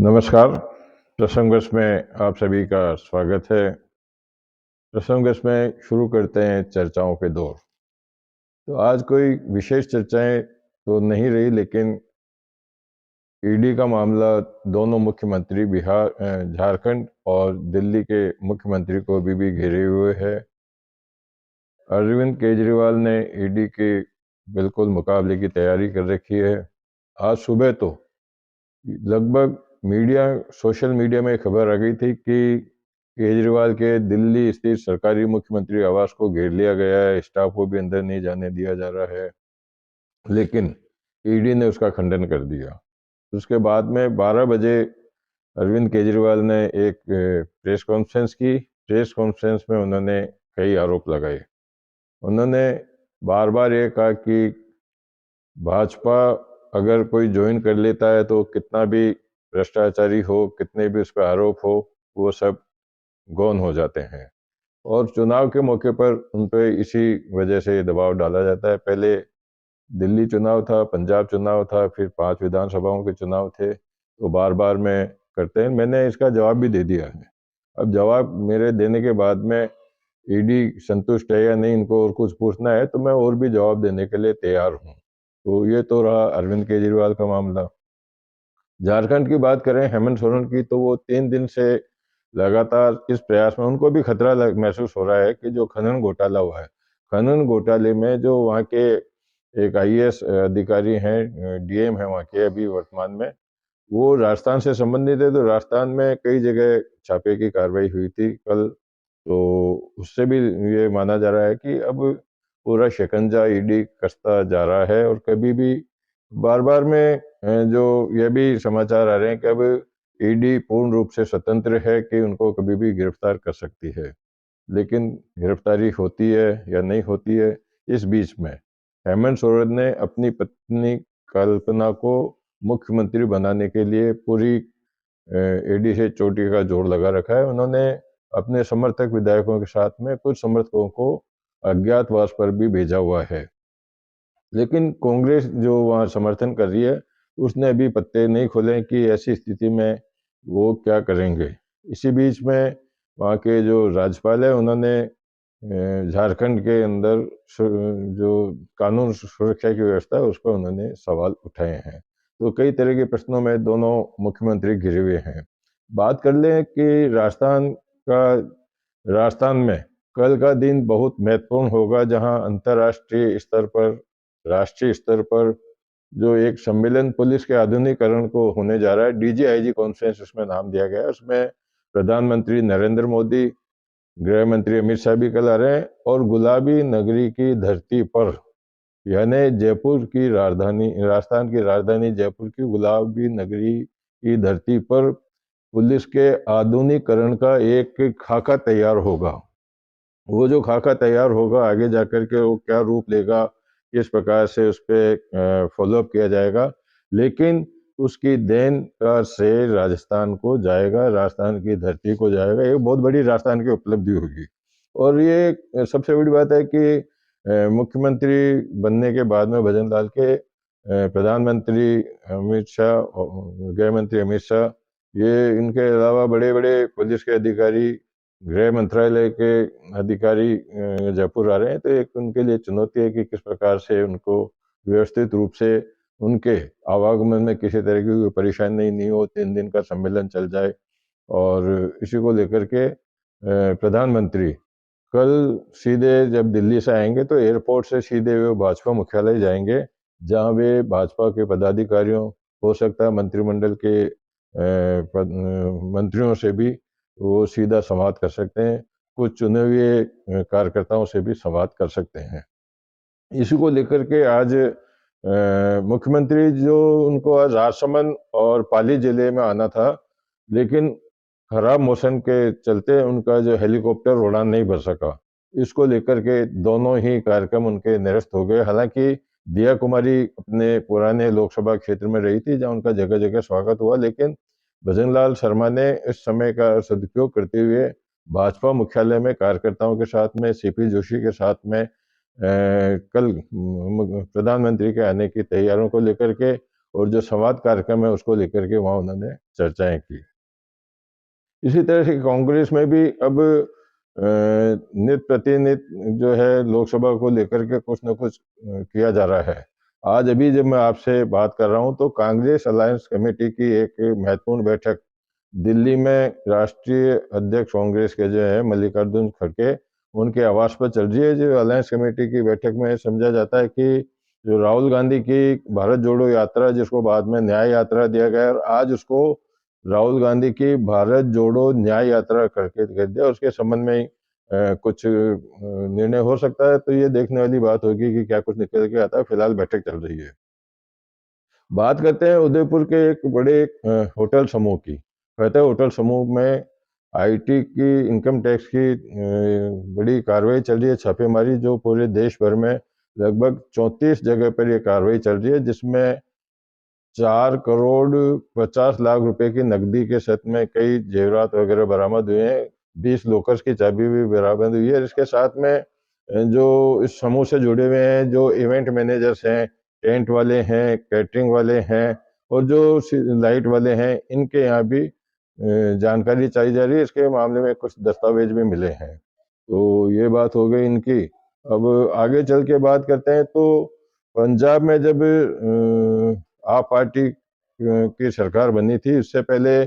नमस्कार। प्रसंगस में आप सभी का स्वागत है। प्रसंगस में शुरू करते हैं चर्चाओं के दौर। तो आज कोई विशेष चर्चाएं तो नहीं रही, लेकिन ईडी का मामला दोनों मुख्यमंत्री झारखंड और दिल्ली के मुख्यमंत्री को भी घेरे हुए है। अरविंद केजरीवाल ने ईडी के बिल्कुल मुकाबले की तैयारी कर रखी है। आज सुबह तो लगभग सोशल मीडिया में खबर आ गई थी कि केजरीवाल के दिल्ली स्थित सरकारी मुख्यमंत्री आवास को घेर लिया गया है, स्टाफ को भी अंदर नहीं जाने दिया जा रहा है, लेकिन ईडी ने उसका खंडन कर दिया। उसके बाद में 12 बजे अरविंद केजरीवाल ने एक प्रेस कॉन्फ्रेंस की। प्रेस कॉन्फ्रेंस में उन्होंने कई आरोप लगाए। उन्होंने बार बार ये कहा कि भाजपा अगर कोई ज्वाइन कर लेता है तो कितना भी भ्रष्टाचारी हो, कितने भी उस पर आरोप हो, वो सब गौन हो जाते हैं। और चुनाव के मौके पर उन पे इसी वजह से दबाव डाला जाता है। पहले दिल्ली चुनाव था, पंजाब चुनाव था, फिर 5 विधानसभाओं के चुनाव थे, तो बार बार में करते हैं। मैंने इसका जवाब भी दे दिया है। अब जवाब मेरे देने के बाद में ईडी संतुष्ट है या नहीं, इनको और कुछ पूछना है तो मैं और भी जवाब देने के लिए तैयार हूँ। तो ये तो रहा अरविंद केजरीवाल का मामला। झारखंड की बात करें, हेमंत सोरेन की, तो वो 3 दिन से लगातार इस प्रयास में, उनको भी खतरा महसूस हो रहा है कि जो खनन घोटाला हुआ है, खनन घोटाले में जो वहाँ के एक आईएएस अधिकारी हैं, डीएम हैं वहाँ के अभी वर्तमान में, वो राजस्थान से संबंधित है। तो राजस्थान में कई जगह छापे की कार्रवाई हुई थी कल, तो उससे भी ये माना जा रहा है कि अब पूरा शिकंजा ईडी कसता जा रहा है। और कभी भी बार बार में जो ये भी समाचार आ रहे हैं कि अब ईडी पूर्ण रूप से स्वतंत्र है कि उनको कभी भी गिरफ्तार कर सकती है। लेकिन गिरफ्तारी होती है या नहीं होती है, इस बीच में हेमंत सोरेन ने अपनी पत्नी कल्पना को मुख्यमंत्री बनाने के लिए पूरी एडी से चोटी का जोर लगा रखा है। उन्होंने अपने समर्थक विधायकों के साथ में कुछ समर्थकों को अज्ञातवास पर भी भेजा हुआ है। लेकिन कांग्रेस जो वहाँ समर्थन कर रही है, उसने अभी पत्ते नहीं खोले कि ऐसी स्थिति में वो क्या करेंगे। इसी बीच में वहाँ के जो राज्यपाल है, उन्होंने झारखंड के अंदर जो कानून सुरक्षा की व्यवस्था है, उस पर उन्होंने सवाल उठाए हैं। तो कई तरह के प्रश्नों में दोनों मुख्यमंत्री घिरे हुए हैं। बात कर लें कि राजस्थान में कल का दिन बहुत महत्वपूर्ण होगा, जहां अंतर्राष्ट्रीय स्तर पर, राष्ट्रीय स्तर पर जो एक सम्मेलन पुलिस के आधुनिकीकरण को होने जा रहा है, डीजीआईजी कॉन्फ्रेंस उसमें नाम दिया गया है। उसमें प्रधानमंत्री नरेंद्र मोदी, गृह मंत्री अमित शाह भी कल आ रहे हैं। और गुलाबी नगरी की धरती पर, यानी जयपुर की राजधानी, राजस्थान की राजधानी जयपुर की गुलाबी नगरी की धरती पर पुलिस के आधुनिकीकरण का एक खाका तैयार होगा। वो जो खाका तैयार होगा, आगे जाकर के वो क्या रूप लेगा, किस प्रकार से उस पर फॉलोअप किया जाएगा, लेकिन उसकी देन का श्रेय राजस्थान को जाएगा, राजस्थान की धरती को जाएगा। ये बहुत बड़ी राजस्थान की उपलब्धि होगी। और ये सबसे बड़ी बात है कि मुख्यमंत्री बनने के बाद में भजन लाल के प्रधानमंत्री अमित शाह, गृह मंत्री अमित शाह, ये इनके अलावा बड़े बड़े पुलिस के अधिकारी, गृह मंत्रालय के अधिकारी जयपुर आ रहे हैं। तो एक उनके लिए चुनौती है कि किस प्रकार से उनको व्यवस्थित रूप से उनके आवागमन में किसी तरह की कोई परेशानी नहीं हो, 3 दिन का सम्मेलन चल जाए। और इसी को लेकर के प्रधानमंत्री कल सीधे जब दिल्ली से आएंगे तो एयरपोर्ट से सीधे वे भाजपा मुख्यालय जाएंगे, जहां वे भाजपा के पदाधिकारियों, हो सकता है मंत्रिमंडल के मंत्रियों से भी वो सीधा संवाद कर सकते हैं, कुछ चुने हुए कार्यकर्ताओं से भी संवाद कर सकते हैं। इसी को लेकर के आज मुख्यमंत्री जो, उनको आज राजसमंद और पाली जिले में आना था, लेकिन खराब मौसम के चलते उनका जो हेलीकॉप्टर उड़ान नहीं भर सका। इसको लेकर के दोनों ही कार्यक्रम उनके निरस्त हो गए। हालांकि दिया कुमारी अपने पुराने लोकसभा क्षेत्र में रही थी, जहां उनका जगह जगह स्वागत हुआ, लेकिन भजनलाल शर्मा ने इस समय का सदुपयोग करते हुए भाजपा मुख्यालय में कार्यकर्ताओं के साथ में, सीपी जोशी के साथ में कल प्रधानमंत्री के आने की तैयारियों को लेकर के और जो संवाद कार्यक्रम है उसको लेकर के वहाँ उन्होंने चर्चाएं की। इसी तरह से कांग्रेस में भी अब नित प्रतिनित जो है लोकसभा को लेकर के कुछ न कुछ किया जा रहा है। आज अभी जब मैं आपसे बात कर रहा हूं तो कांग्रेस अलायंस कमेटी की एक महत्वपूर्ण बैठक दिल्ली में राष्ट्रीय अध्यक्ष कांग्रेस के जो है मल्लिकार्जुन खड़गे उनके आवास पर चल रही है। जो अलायंस कमेटी की बैठक में समझा जाता है कि जो राहुल गांधी की भारत जोड़ो यात्रा, जिसको बाद में न्याय यात्रा दिया गया, और आज उसको राहुल गांधी की भारत जोड़ो न्याय यात्रा करके कर दिया, उसके संबंध में कुछ निर्णय हो सकता है। तो ये देखने वाली बात होगी कि क्या कुछ निकल के आता है। फिलहाल बैठक चल रही है। बात करते हैं उदयपुर के एक बड़े होटल समूह की। कहते हैं होटल समूह में आईटी की इनकम टैक्स की बड़ी कार्रवाई चल रही है, छापेमारी, जो पूरे देश भर में लगभग 34 जगह पर ये कार्रवाई चल रही है, जिसमें 4 करोड़ 50 लाख रुपए की नकदी के साथ में कई जेवरात वगैरह बरामद हुए हैं। 20 लोकर्स की चाबी भी बरामद हुई है। इसके साथ में जो इस समूह से जुड़े हुए हैं, जो इवेंट मैनेजर्स हैं, टेंट वाले हैं, कैटरिंग वाले हैं और जो लाइट वाले हैं, इनके यहाँ भी जानकारी चाहिए जा रही है। इसके मामले में कुछ दस्तावेज भी मिले हैं। तो ये बात हो गई इनकी। अब आगे चल के बात करते हैं तो पंजाब में जब आप पार्टी की सरकार बनी थी, उससे पहले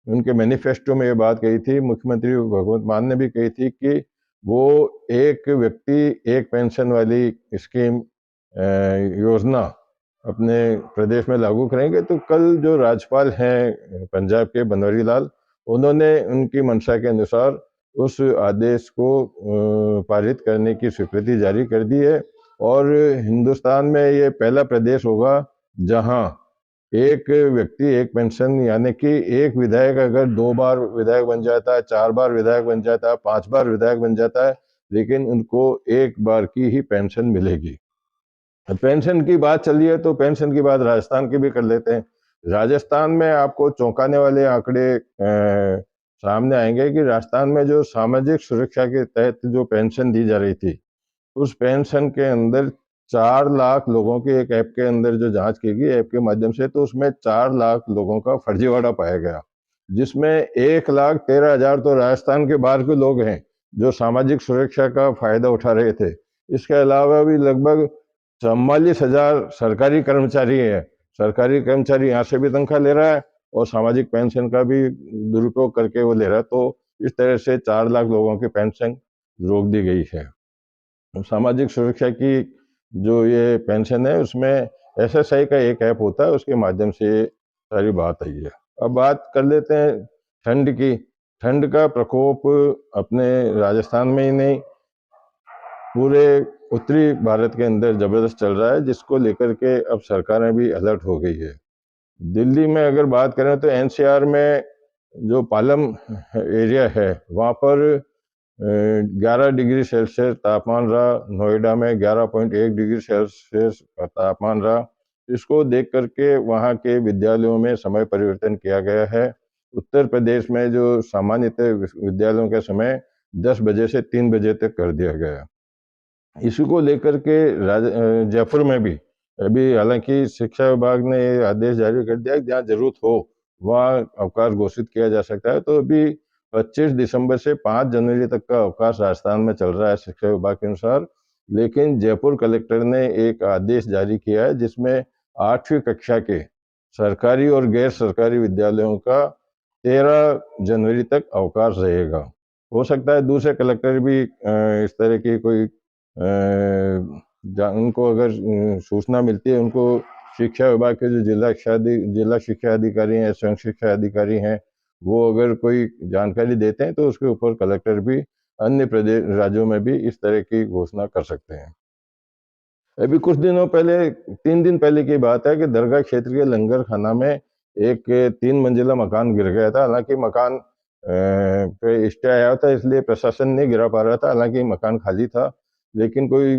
उनके मैनिफेस्टो में ये बात कही थी, मुख्यमंत्री भगवंत मान ने भी कही थी कि वो एक व्यक्ति एक पेंशन वाली स्कीम योजना अपने प्रदेश में लागू करेंगे। तो कल जो राज्यपाल हैं पंजाब के बनवारी लाल, उन्होंने उनकी मंशा के अनुसार उस आदेश को पारित करने की स्वीकृति जारी कर दी है। और हिंदुस्तान में ये पहला प्रदेश होगा जहां एक व्यक्ति एक पेंशन, यानी कि एक विधायक अगर 2 बार विधायक बन जाता है, 4 बार विधायक बन जाता है, 5 बार विधायक बन जाता है, लेकिन उनको एक बार की ही पेंशन मिलेगी। पेंशन की बात चली है तो पेंशन की बात राजस्थान की भी कर लेते हैं। राजस्थान में आपको चौंकाने वाले आंकड़े सामने आएंगे कि राजस्थान में जो सामाजिक सुरक्षा के तहत जो पेंशन दी जा रही थी, उस पेंशन के अंदर 4 लाख लोगों की एक ऐप के अंदर जो जांच की गई ऐप के माध्यम से, तो उसमें 4 लाख लोगों का फर्जीवाड़ा पाया गया, जिसमें 1,13,000 तो राजस्थान के बाहर के लोग हैं जो सामाजिक सुरक्षा का फायदा उठा रहे थे। इसके अलावा भी लगभग 44,000 सरकारी कर्मचारी है। सरकारी कर्मचारी यहाँ से भी तनख्वाह ले रहा है और सामाजिक पेंशन का भी दुरुपयोग करके वो ले रहा है। तो इस तरह से 4 लाख लोगों की पेंशन रोक दी गई है। सामाजिक सुरक्षा की जो ये पेंशन है, उसमें एसएसआई का एक ऐप होता है, उसके माध्यम से सारी बात आई है। अब बात कर लेते हैं ठंड की। ठंड का प्रकोप अपने राजस्थान में ही नहीं, पूरे उत्तरी भारत के अंदर जबरदस्त चल रहा है, जिसको लेकर के अब सरकारें भी अलर्ट हो गई है। दिल्ली में अगर बात करें तो एनसीआर में जो पालम एरिया है, वहाँ पर 11 डिग्री सेल्सियस तापमान रहा। नोएडा में 11.1 डिग्री सेल्सियस का तापमान रहा। इसको देख करके वहाँ के विद्यालयों में समय परिवर्तन किया गया है। उत्तर प्रदेश में जो सामान्यतः विद्यालयों का समय 10 बजे से 3 बजे तक कर दिया गया। इसी को लेकर के जयपुर में भी अभी, हालांकि शिक्षा विभाग ने ये आदेश जारी कर दिया कि जहाँ जरूरत हो वहाँ अवकाश घोषित किया जा सकता है। तो अभी 25 दिसंबर से 5 जनवरी तक का अवकाश राजस्थान में चल रहा है शिक्षा विभाग के अनुसार। लेकिन जयपुर कलेक्टर ने एक आदेश जारी किया है, जिसमें 8वीं कक्षा के सरकारी और गैर सरकारी विद्यालयों का 13 जनवरी तक अवकाश रहेगा। हो सकता है दूसरे कलेक्टर भी इस तरह की कोई उनको अगर सूचना मिलती है, उनको शिक्षा विभाग के जो जिला शिक्षा अधिकारी हैं, स्वयं शिक्षा अधिकारी हैं, वो अगर कोई जानकारी देते हैं तो उसके ऊपर कलेक्टर भी अन्य प्रदेश राज्यों में भी इस तरह की घोषणा कर सकते हैं। अभी कुछ दिनों पहले, 3 दिन पहले की बात है कि दरगाह क्षेत्र के लंगर खाना में एक 3 मंजिला मकान गिर गया था। हालांकि मकान पे स्टे आया था, इसलिए प्रशासन नहीं गिरा पा रहा था। हालांकि मकान खाली था, लेकिन कोई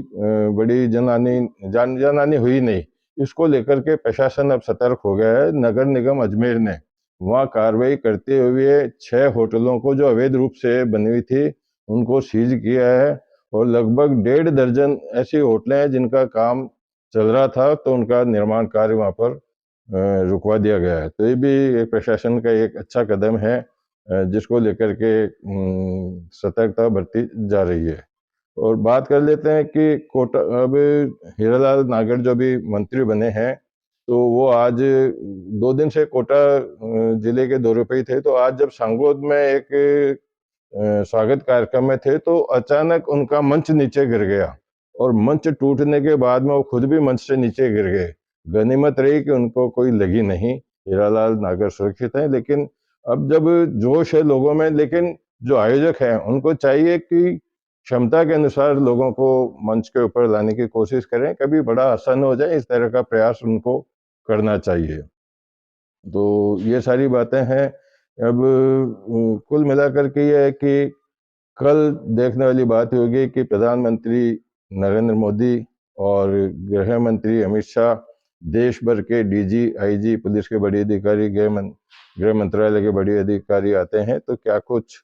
बड़ी जानहानि हुई नहीं। इसको लेकर के प्रशासन अब सतर्क हो गया है। नगर निगम अजमेर ने वहाँ कार्रवाई करते हुए 6 होटलों को जो अवैध रूप से बनी हुई थी, उनको सीज किया है। और लगभग 1.5 दर्जन ऐसी होटलें हैं जिनका काम चल रहा था, तो उनका निर्माण कार्य वहाँ पर रुकवा दिया गया है। तो ये भी एक प्रशासन का एक अच्छा कदम है, जिसको लेकर के सतर्कता बरती जा रही है। और बात कर लेते हैं कि कोटा, अब हीरालाल नागर जो भी मंत्री बने हैं, तो वो आज 2 दिन से कोटा जिले के दौरे पे ही थे। तो आज जब सांगोद में एक स्वागत कार्यक्रम में थे, तो अचानक उनका मंच नीचे गिर गया और मंच टूटने के बाद में वो खुद भी मंच से नीचे गिर गए। गनीमत रही कि उनको कोई लगी नहीं, हीरालाल नागर सुरक्षित हैं। लेकिन अब जब जोश है लोगों में, लेकिन जो आयोजक हैं उनको चाहिए कि क्षमता के अनुसार लोगों को मंच के ऊपर लाने की कोशिश करें, कभी बड़ा आसान हो जाए इस तरह का प्रयास उनको करना चाहिए। तो ये सारी बातें हैं। अब कुल मिलाकर के ये है कि कल देखने वाली बात होगी कि प्रधानमंत्री नरेंद्र मोदी और गृह मंत्री अमित शाह, देश भर के डीजी, आईजी, पुलिस के बड़े अधिकारी, गृह मंत्रालय के बड़े अधिकारी आते हैं। तो क्या कुछ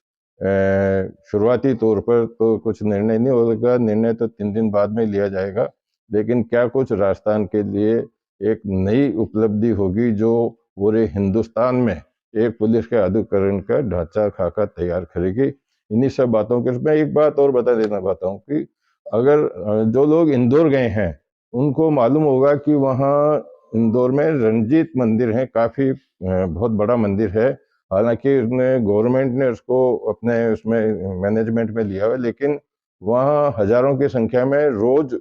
शुरुआती तौर पर तो कुछ निर्णय नहीं होगा, निर्णय तो 3 दिन बाद में लिया जाएगा, लेकिन क्या कुछ राजस्थान के लिए एक नई उपलब्धि होगी जो पूरे हिंदुस्तान में एक पुलिस के आधुनिकीकरण का ढांचा खाका तैयार करेगी। इन्हीं सब बातों के मैं एक बात और बता देना चाहता हूँ कि अगर जो लोग इंदौर गए हैं उनको मालूम होगा कि वहाँ इंदौर में रंजीत मंदिर है, काफी बहुत बड़ा मंदिर है। हालांकि उसने गवर्नमेंट ने उसको अपने उसमें मैनेजमेंट में लिया हुआ है, लेकिन वहाँ हजारों की संख्या में रोज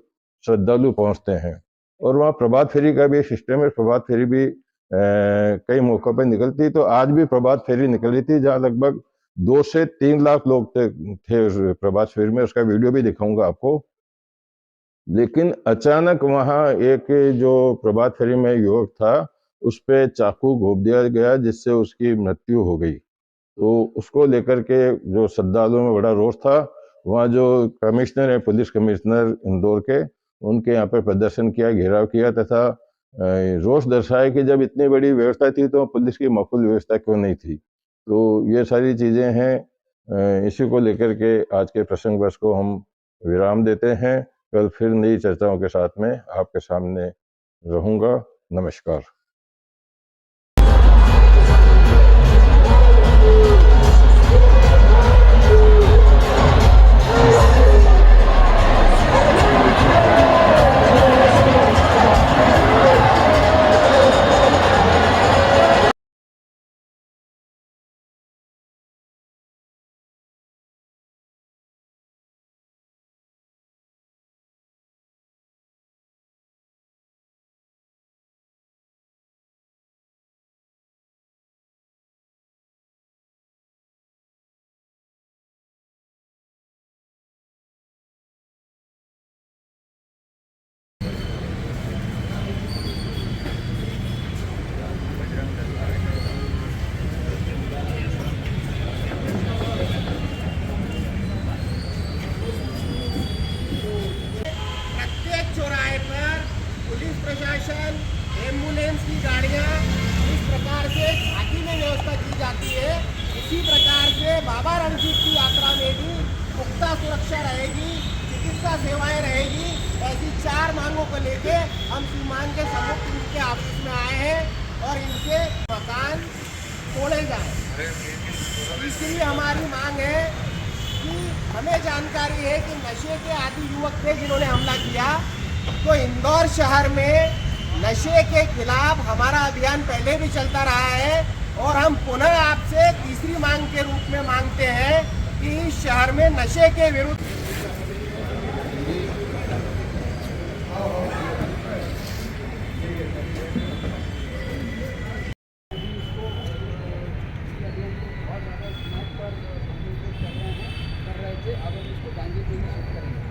श्रद्धालु पहुंचते हैं। और वहाँ प्रभात फेरी का भी सिस्टम है। प्रभात फेरी भी कई मौकों पर निकलती, तो आज भी प्रभात फेरी निकली थी जहाँ लगभग 2 से 3 लाख लोग थे उस प्रभात फेरी में। उसका वीडियो भी दिखाऊंगा आपको। लेकिन अचानक वहां एक जो प्रभात फेरी में युवक था, उस पे चाकू घोंप दिया गया जिससे उसकी मृत्यु हो गई। तो उसको लेकर के जो श्रद्धालुओं में बड़ा रोष था। वहाँ जो कमिश्नर है, पुलिस कमिश्नर इंदौर के, उनके यहाँ पर प्रदर्शन किया, घेराव किया तथा रोष दर्शाया कि जब इतनी बड़ी व्यवस्था थी तो पुलिस की माकूल व्यवस्था क्यों नहीं थी। तो ये सारी चीजें हैं। इसी को लेकर के आज के प्रसंग को हम विराम देते हैं। कल फिर नई चर्चाओं के साथ में आपके सामने रहूंगा। नमस्कार। प्रशासन, एम्बुलेंस की गाड़ियाँ इस प्रकार से घाटी में व्यवस्था की जाती है। इसी प्रकार से बाबा रणजीत की यात्रा में भी पुख्ता सुरक्षा रहेगी, चिकित्सा सेवाएं रहेगी। ऐसी 4 मांगों को लेके हम सीमांत के सम्मुख इनके ऑफिस में आए हैं और इनसे मकान तोड़े जाए। इसलिए हमारी मांग है कि हमें जानकारी है कि नशे के आदि युवक थे जिन्होंने हमला किया। तो इंदौर शहर में नशे के खिलाफ हमारा अभियान पहले भी चलता रहा है और हम पुनः आपसे तीसरी मांग के रूप में मांगते हैं कि इस शहर में नशे के विरुद्ध अब हम इसको गांधी को ही शिफ्ट करेंगे।